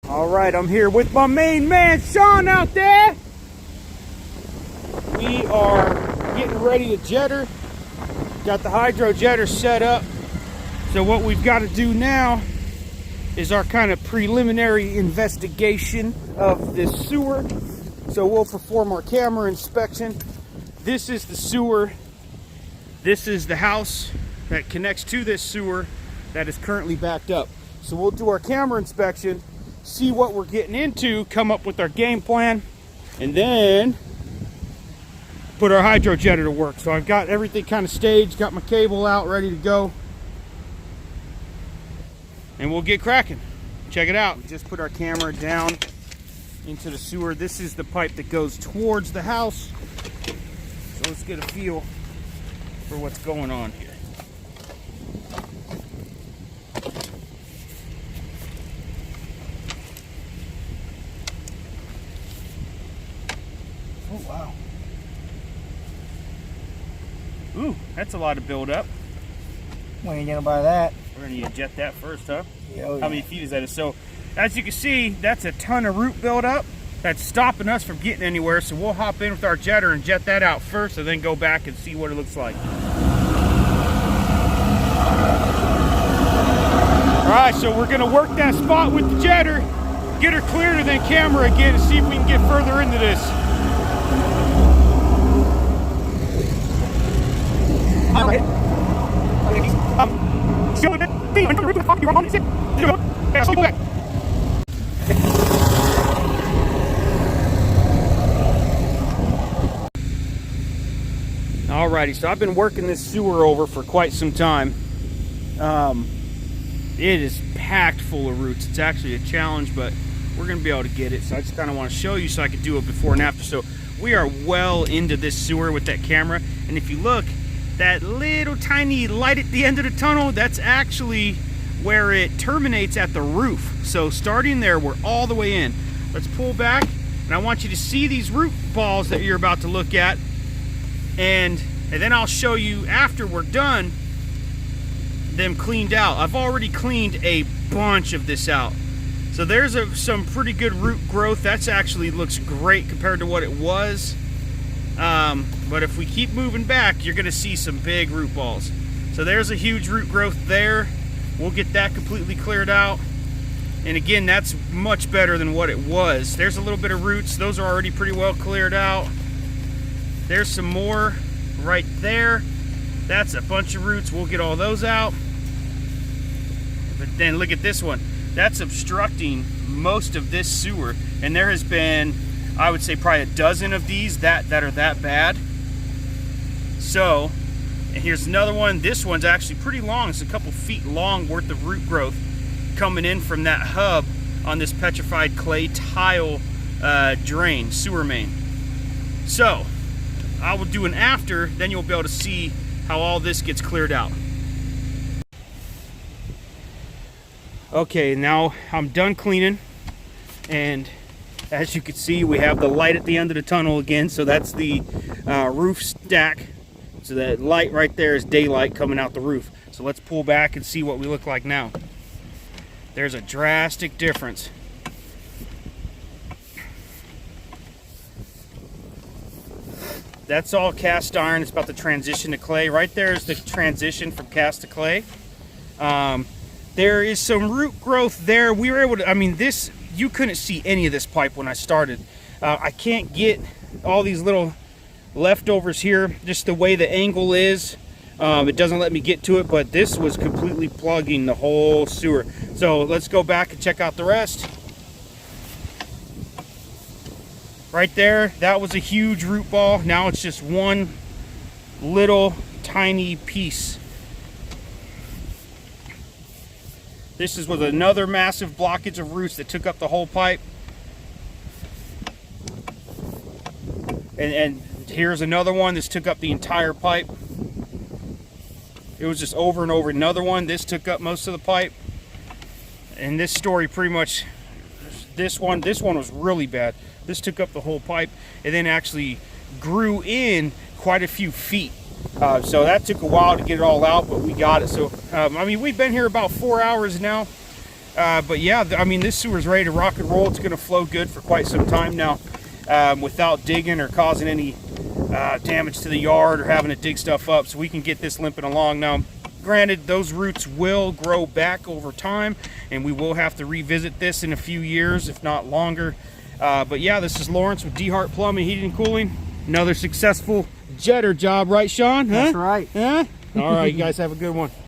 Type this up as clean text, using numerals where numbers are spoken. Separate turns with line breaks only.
All right, I'm here with my main man, Sean, out there. We are getting ready to jetter. Got the hydrojetter set up. So what we've got to do now is our kind of preliminary investigation of this sewer. So we'll perform our camera inspection. This is the sewer. This is the house that connects to this sewer that is currently backed up. So we'll do our camera inspection, see what we're getting into, come up with our game plan, and then put our hydrojetter to work. So I've got everything kind of staged, got my cable out, ready to go, and we'll get cracking. Check it out. We just put our camera down into the sewer. This is the pipe that goes towards the house. So let's get a feel for what's going on here. Oh, wow. Ooh, that's a lot of buildup.
We ain't gonna buy that.
We're gonna need to jet that first, huh?
Yeah.
How many feet is that? So, as you can see, that's a ton of root buildup that's stopping us from getting anywhere. So we'll hop in with our jetter and jet that out first, and then go back and see what it looks like. All right, so we're gonna work that spot with the jetter, get her cleared, and then camera again and see if we can get further into this. Alrighty, so I've been working this sewer over for quite some time. It is packed full of roots. It's actually a challenge, but we're gonna be able to get it. So I just kind of want to show you so I could do it before and after. So we are well into this sewer with that camera, and if you look, that little tiny light at the end of the tunnel, that's actually where it terminates at the roof. So starting there, we're all the way in. Let's pull back, and I want you to see these root balls that you're about to look at, and then I'll show you after we're done them cleaned out. I've already cleaned a bunch of this out. So there's some pretty good root growth. That's actually looks great compared to what it was. But if we keep moving back, you're gonna see some big root balls. So there's a huge root growth there. We'll get that completely cleared out. And again, that's much better than what it was. There's a little bit of roots. Those are already pretty well cleared out. There's some more right there. That's a bunch of roots. We'll get all those out. But then look at this one. That's obstructing most of this sewer. And there has been, I would say, probably a dozen of these that are that bad. So, and here's another one. This one's actually pretty long. It's a couple feet long worth of root growth coming in from that hub on this petrified clay tile drain, sewer main. So, I will do an after, then you'll be able to see how all this gets cleared out. Okay, now I'm done cleaning, and as you can see, we have the light at the end of the tunnel again. So that's the roof stack. So that light right there is daylight coming out the roof. So let's pull back and see what we look like now. There's a drastic difference. That's all cast iron. It's about to transition to clay. Right there is the transition from cast to clay. There is some root growth there. We were able to, I mean, this, you couldn't see any of this pipe when I started. I can't get all these little leftovers here, just the way the angle is. It doesn't let me get to it, but this was completely plugging the whole sewer. So let's go back and check out the rest. Right there, that was a huge root ball. Now it's just one little tiny piece. This was another massive blockage of roots that took up the whole pipe. And here's another one that's took up the entire pipe. It was just over and over. Another one, this took up most of the pipe. And this story pretty much, this one was really bad. This took up the whole pipe and then actually grew in quite a few feet. So that took a while to get it all out, but we got it. So, I mean, we've been here about 4 hours now. But yeah, I mean, this sewer's ready to rock and roll. It's going to flow good for quite some time now, without digging or causing any damage to the yard or having to dig stuff up. So we can get this limping along. Now, granted, those roots will grow back over time, and we will have to revisit this in a few years, if not longer. But yeah, this is Lawrence with D-Hart Plumbing, Heating and Cooling. Another successful jetter job, right, Sean? Huh?
That's right.
Huh? All right, you guys have a good one.